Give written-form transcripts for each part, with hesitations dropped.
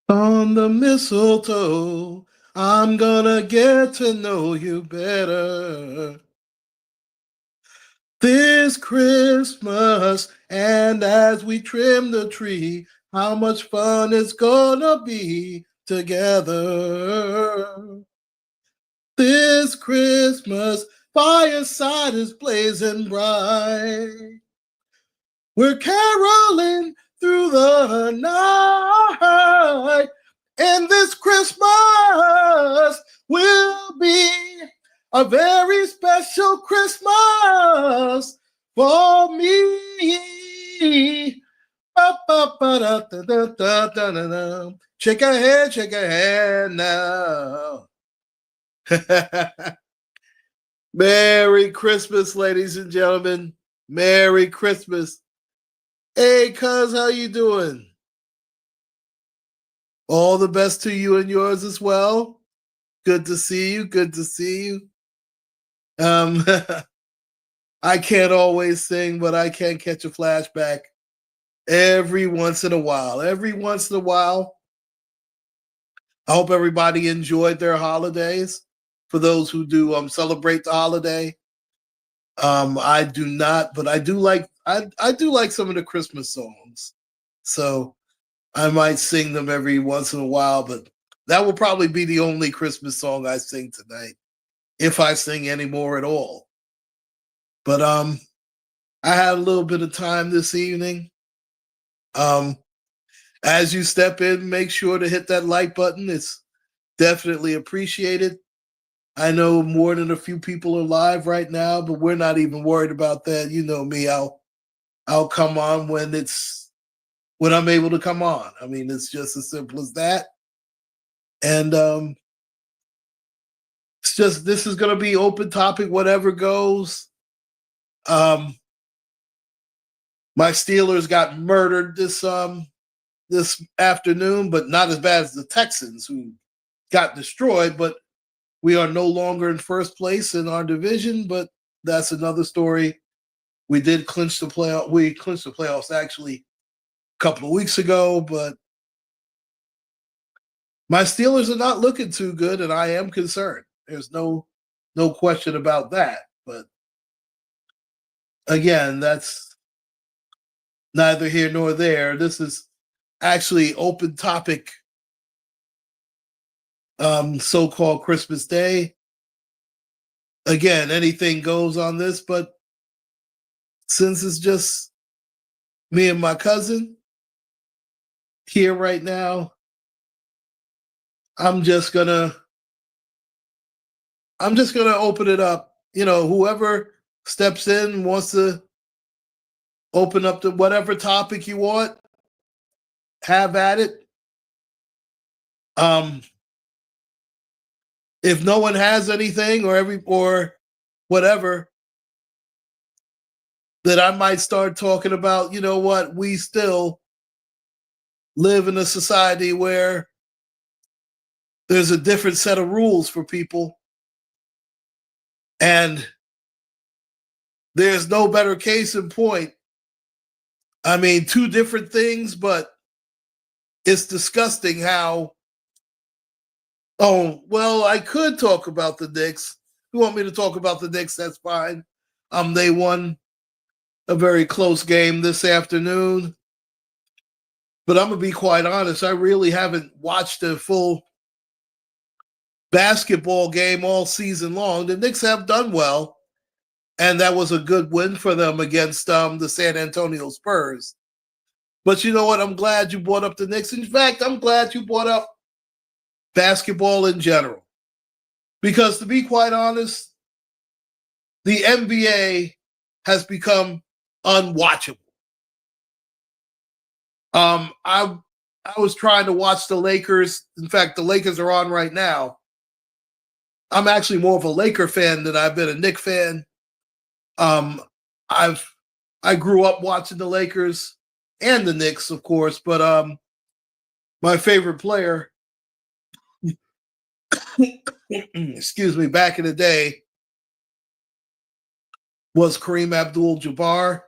On the mistletoe, I'm gonna get to know you better this Christmas. And as we trim the tree, how much fun it's gonna be together. This Christmas, fireside is blazing bright. We're caroling through the night. And this Christmas will be a very special Christmas for me. Shake a hand now. Merry Christmas, ladies and gentlemen. Merry Christmas. Hey, cuz, how you doing? All the best to you and yours as well. Good to see you. Good to see you. I can't always sing, but I can catch a flashback every once in a while. Every once in a while. I hope everybody enjoyed their holidays. For those who do celebrate the holiday, I do not, but I do like some of the Christmas songs. So I might sing them every once in a while, but that will probably be the only Christmas song I sing tonight, if I sing any more at all. But I had a little bit of time this evening. As you step in, make sure to hit that like button. It's definitely appreciated. I know more than a few people are live right now, but we're not even worried about that. You know me, I'll come on when I'm able to come on. I mean, it's just as simple as that. And it's just, this is going to be open topic, whatever goes. My Steelers got murdered this afternoon, but not as bad as the Texans, who got destroyed. But we are no longer in first place in our division, but that's another story. We did clinch the playoff. We clinched the playoffs actually a couple of weeks ago, but my Steelers are not looking too good, and I am concerned. There's no question about that. But again, that's neither here nor there. This is actually open topic, so-called Christmas Day. Again, anything goes on this, but since it's just me and my cousin here right now, I'm just gonna open it up. You know, whoever steps in wants to open up to whatever topic you want, have at it. If no one has anything or whatever, that I might start talking about, you know what, we still live in a society where there's a different set of rules for people. And there's no better case in point. I mean, two different things, but it's disgusting how, oh, well, I could talk about the Knicks. You want me to talk about the Knicks? That's fine. They won a very close game this afternoon. But I'm going to be quite honest. I really haven't watched a full basketball game all season long. The Knicks have done well, and that was a good win for them against the San Antonio Spurs. But you know what? I'm glad you brought up the Knicks. In fact, I'm glad you brought up basketball in general. Because to be quite honest, the NBA has become unwatchable. I was trying to watch the Lakers. In fact, the Lakers are on right now. I'm actually more of a Laker fan than I've been a Knicks fan. I grew up watching the Lakers and the Knicks, of course, but my favorite player, excuse me, back in the day was Kareem Abdul-Jabbar.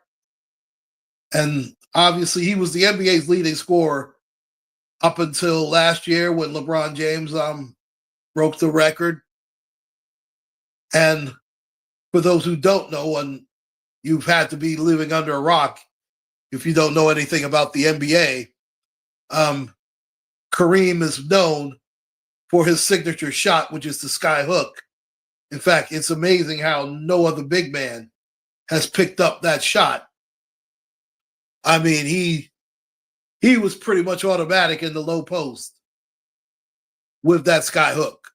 And obviously he was the NBA's leading scorer up until last year when LeBron James broke the record. And for those who don't know, and you've had to be living under a rock if you don't know anything about the NBA, Kareem is known for his signature shot, which is the sky hook. In fact, it's amazing how no other big man has picked up that shot. I mean, he was pretty much automatic in the low post with that sky hook.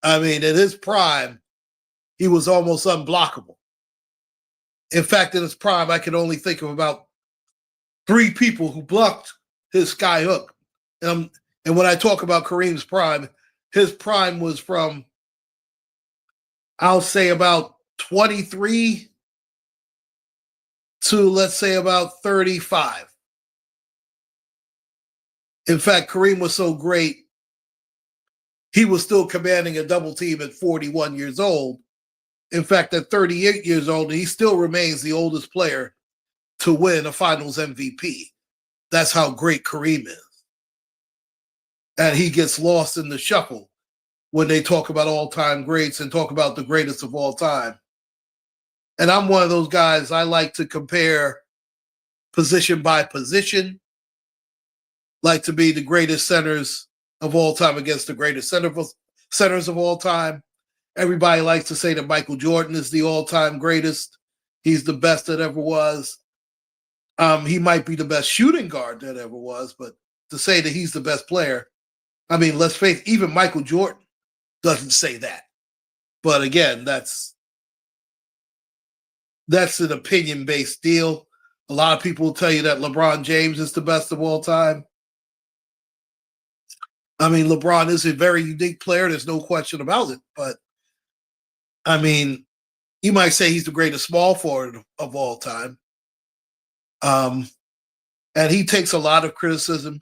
I mean, in his prime, he was almost unblockable. In fact, in his prime, I can only think of about 3 people who blocked his sky hook. And when I talk about Kareem's prime, his prime was from, I'll say, about 23 to, let's say, about 35. In fact, Kareem was so great, he was still commanding a double team at 41 years old. In fact, at 38 years old, he still remains the oldest player to win a Finals MVP. That's how great Kareem is. And he gets lost in the shuffle when they talk about all-time greats and talk about the greatest of all time. And I'm one of those guys, I like to compare position by position, like to be the greatest centers of all time against the greatest centers of all time. Everybody likes to say that Michael Jordan is the all-time greatest. He's the best that ever was. He might be the best shooting guard that ever was, but to say that he's the best player, I mean, let's face it, even Michael Jordan doesn't say that. But again, that's an opinion-based deal. A lot of people will tell you that LeBron James is the best of all time. I mean, LeBron is a very unique player. There's no question about it. But, I mean, you might say he's the greatest small forward of all time. And he takes a lot of criticism.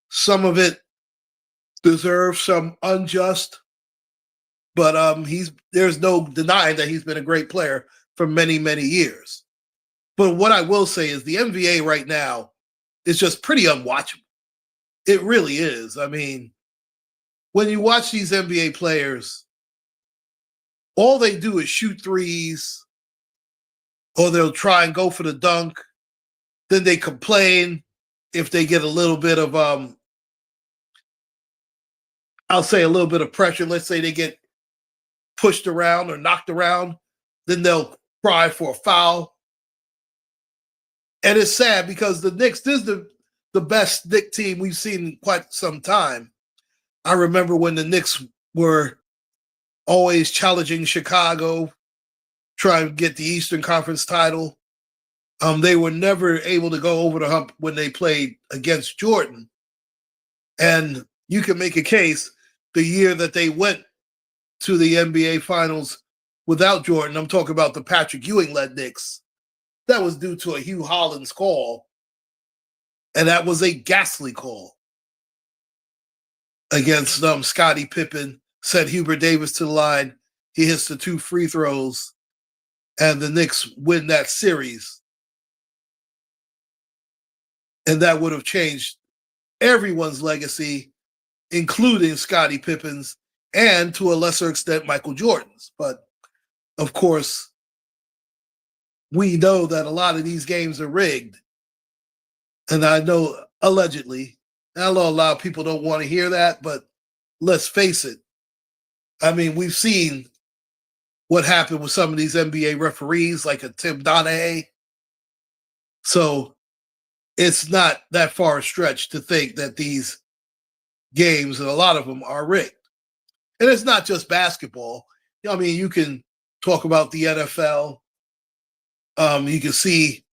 Some of it deserves some unjust. But there's no denying that he's been a great player for many, many years. But what I will say is the NBA right now is just pretty unwatchable. It really is. I mean, when you watch these NBA players, all they do is shoot threes, or they'll try and go for the dunk. Then they complain if they get a little bit of, I'll say a little bit of pressure. Let's say they get pushed around or knocked around. Then they'll cry for a foul. And it's sad because the Knicks, this is the best Knicks team we've seen in quite some time. I remember when the Knicks were always challenging Chicago, trying to get the Eastern Conference title. They were never able to go over the hump when they played against Jordan. And you can make a case the year that they went to the NBA Finals without Jordan, I'm talking about the Patrick Ewing-led Knicks, that was due to a Hugh Hollins call. And that was a ghastly call against Scottie Pippen, sent Hubert Davis to the line. He hits the 2 free throws, and the Knicks win that series. And that would have changed everyone's legacy, including Scottie Pippen's, and to a lesser extent, Michael Jordan's. But, of course, we know that a lot of these games are rigged. And I know, allegedly, I know a lot of people don't want to hear that, but let's face it. I mean, we've seen what happened with some of these NBA referees, like a Tim Donaghy. So it's not that far a stretch to think that these games, and a lot of them, are rigged. And it's not just basketball. I mean, you can talk about the NFL. You can see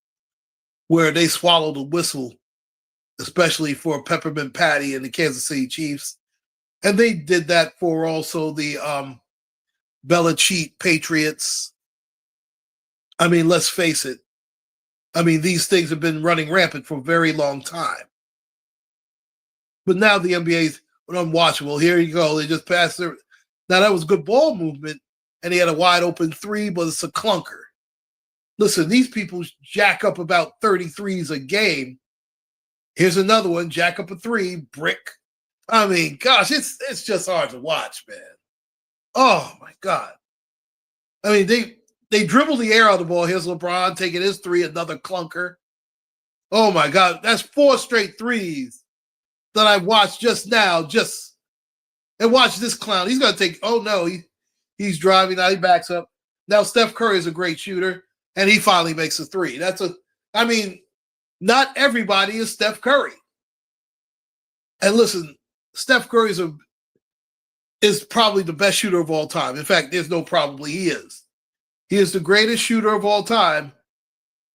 where they swallow the whistle, especially for Peppermint Patty and the Kansas City Chiefs. And they did that for also the Belichick Patriots. I mean, let's face it. I mean, these things have been running rampant for a very long time. But now the NBA's unwatchable. Here you go. They just passed their. Now, that was good ball movement, and he had a wide open 3, but it's a clunker. Listen, these people jack up about 33s a game, Here's another one, jack up a three, brick. I mean, gosh, it's just hard to watch, man. Oh my God. I mean, they dribble the air out of the ball. Here's LeBron taking his three, another clunker. Oh my God, that's 4 straight threes that I watched just now. And watch this clown. He's gonna take. Oh no, he's driving now. He backs up. Now Steph Curry is a great shooter, and he finally makes a three. I mean, not everybody is Steph Curry. And listen, Steph Curry is probably the best shooter of all time. In fact, there's no probably, he is. He is the greatest shooter of all time.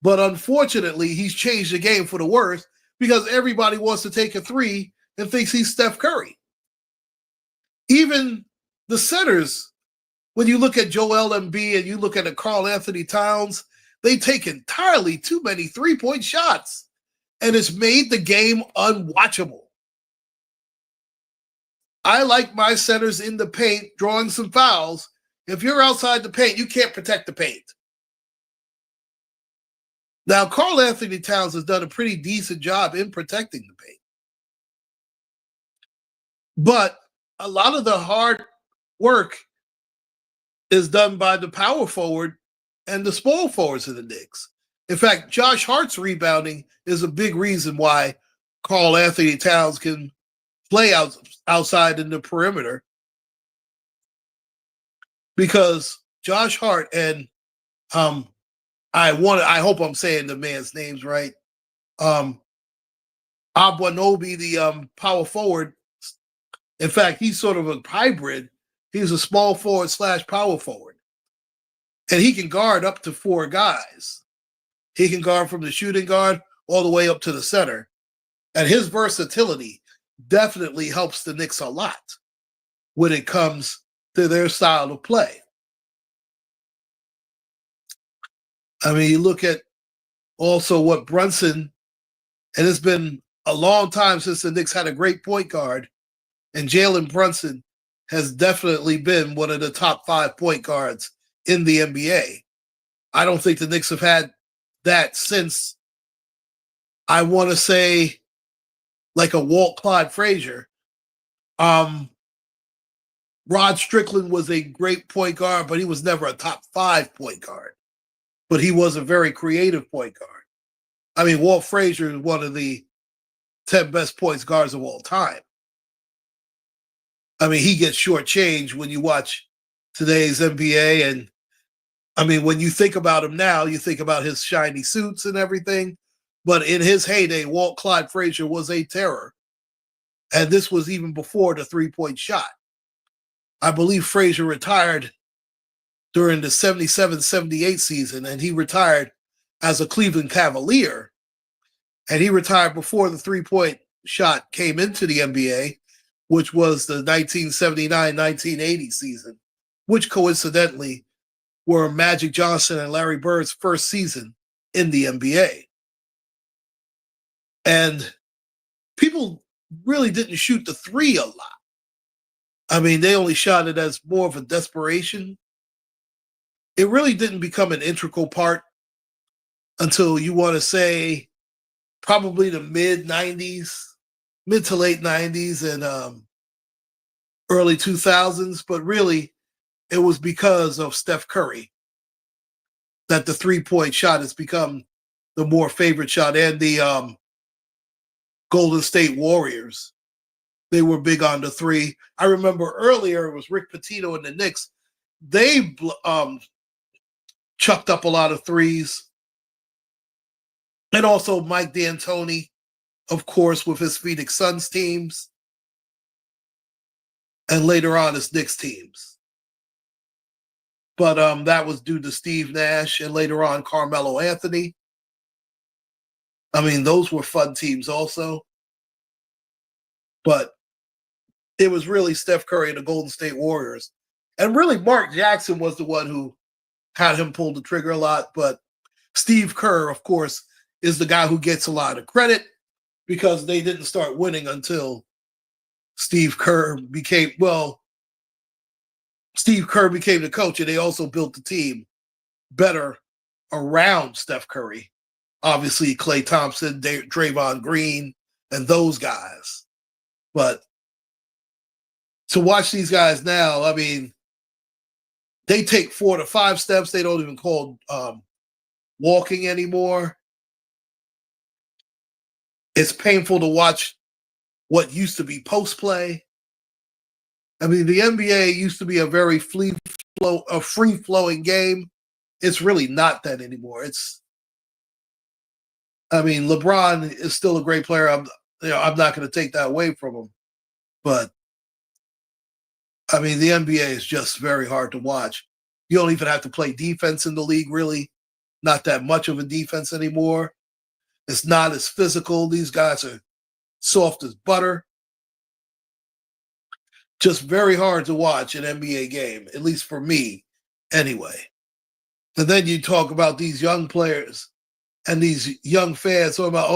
But unfortunately, he's changed the game for the worse because everybody wants to take a three and thinks he's Steph Curry. Even the centers, when you look at Joel Embiid and you look at Karl-Anthony Towns, they take entirely too many three-point shots, and it's made the game unwatchable. I like my centers in the paint drawing some fouls. If you're outside the paint, you can't protect the paint. Now, Karl-Anthony Towns has done a pretty decent job in protecting the paint. But a lot of the hard work is done by the power forward and the small forwards of the Knicks. In fact, Josh Hart's rebounding is a big reason why Karl-Anthony Towns can play outside in the perimeter, because Josh Hart and I hope I'm saying the man's names right. Abwanobi, the power forward. In fact, he's sort of a hybrid. He's a small forward / power forward. And he can guard up to 4 guys. He can guard from the shooting guard all the way up to the center. And his versatility definitely helps the Knicks a lot when it comes to their style of play. I mean, you look at also what Brunson, and it's been a long time since the Knicks had a great point guard, and Jalen Brunson has definitely been one of the top 5 point guards in the NBA. I don't think the Knicks have had that since, I want to say, like a Walt Clyde Frazier. Rod Strickland was a great point guard, but he was never a top 5 point guard. But he was a very creative point guard. I mean, Walt Frazier is one of the 10 best point guards of all time. I mean, he gets shortchanged when you watch today's NBA. And I mean, when you think about him now, you think about his shiny suits and everything. But in his heyday, Walt Clyde Frazier was a terror. And this was even before the 3-point shot. I believe Frazier retired during the 77-78 season, and he retired as a Cleveland Cavalier. And he retired before the 3-point shot came into the NBA, which was the 1979-1980 season, which coincidentally were Magic Johnson and Larry Bird's first season in the NBA. And people really didn't shoot the three a lot. I mean, they only shot it as more of a desperation. It really didn't become an integral part until, you want to say, probably the mid to late 90s and early 2000s. But really, it was because of Steph Curry that the 3-point shot has become the more favorite shot. And the Golden State Warriors, they were big on the three. I remember earlier it was Rick Pitino and the Knicks. They chucked up a lot of threes. And also Mike D'Antoni, of course, with his Phoenix Suns teams. And later on his Knicks teams. But that was due to Steve Nash and later on Carmelo Anthony. I mean, those were fun teams also. But it was really Steph Curry and the Golden State Warriors. And really, Mark Jackson was the one who had him pull the trigger a lot. But Steve Kerr, of course, is the guy who gets a lot of credit because they didn't start winning until Steve Kerr became the coach, and they also built the team better around Steph Curry. Obviously, Klay Thompson, Draymond Green, and those guys. But to watch these guys now, I mean, they take 4 to 5 steps. They don't even call walking anymore. It's painful to watch what used to be post play. I mean, the NBA used to be a very free flowing game. It's really not that anymore. I mean, LeBron is still a great player. I'm not going to take that away from him, but I mean, the NBA is just very hard to watch. You don't even have to play defense in the league, really. Not that much of a defense anymore. It's not as physical. These guys are soft as butter. Just very hard to watch an NBA game, at least for me, anyway. And then you talk about these young players and these young fans talking about,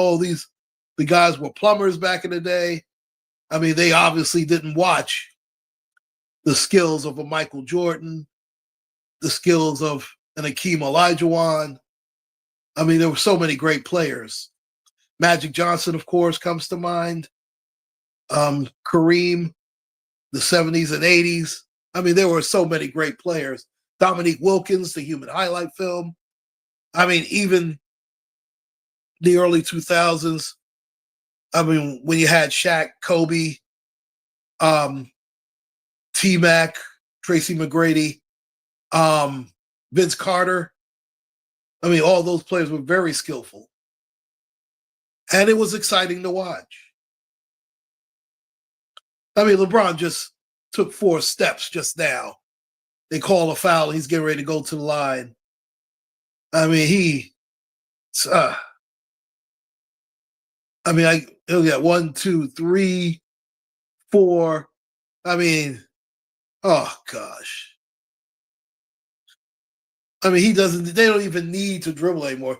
the guys were plumbers back in the day. I mean, they obviously didn't watch the skills of a Michael Jordan, the skills of an Hakeem Olajuwon. I mean, there were so many great players. Magic Johnson, of course, comes to mind. Kareem, the 70s and 80s. I mean, there were so many great players. Dominique Wilkins, the human highlight film. I mean, even the early 2000s. I mean, when you had Shaq, Kobe, T-Mac, Tracy McGrady, Vince Carter. I mean, all those players were very skillful. And it was exciting to watch. I mean, LeBron just took 4 steps just now. They call a foul. He's getting ready to go to the line. I mean, he'll get 1, 2, 3, 4. I mean, oh gosh. I mean, they don't even need to dribble anymore.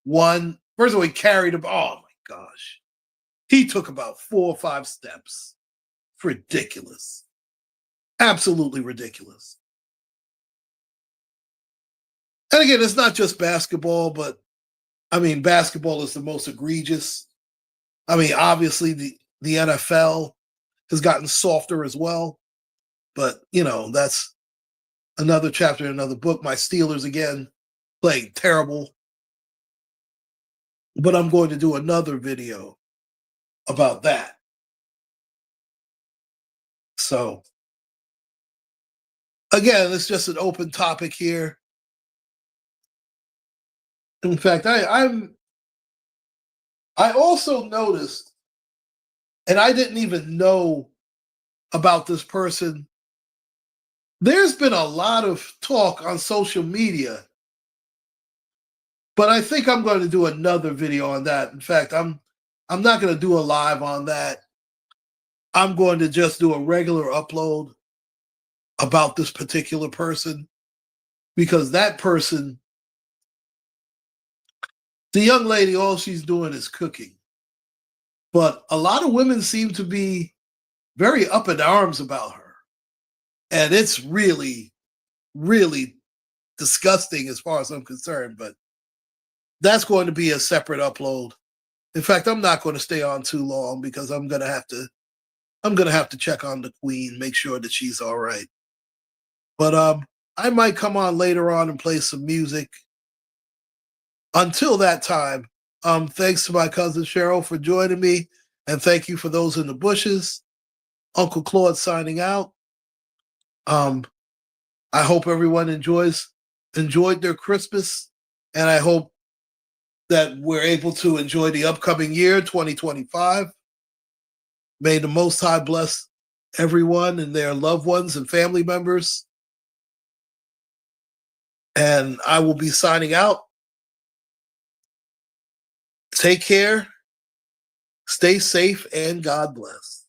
First of all, he carried him. Oh my gosh. He took about 4 or 5 steps. It's ridiculous. Absolutely ridiculous. And again, it's not just basketball, but I mean, basketball is the most egregious. I mean, obviously the NFL has gotten softer as well, but that's another chapter in another book. My Steelers again playing terrible, but I'm going to do another video about that. So again, it's just an open topic here. In fact, I also noticed, and I didn't even know about this person. There's been a lot of talk on social media, but I think I'm going to do another video on that. In fact, I'm not going to do a live on that. I'm going to just do a regular upload about this particular person, because that person, the young lady, all she's doing is cooking. But a lot of women seem to be very up in arms about her. And it's really, really disgusting as far as I'm concerned. But that's going to be a separate upload. In fact, I'm not going to stay on too long, because I'm going to have to check on the queen, make sure that she's all right. But I might come on later on and play some music. Until that time, thanks to my cousin Cheryl for joining me, and thank you for those in the bushes. Uncle Claude signing out. I hope everyone enjoyed their Christmas, and I hope that we're able to enjoy the upcoming year, 2025. May the Most High bless everyone and their loved ones and family members. And I will be signing out. Take care, stay safe, and God bless.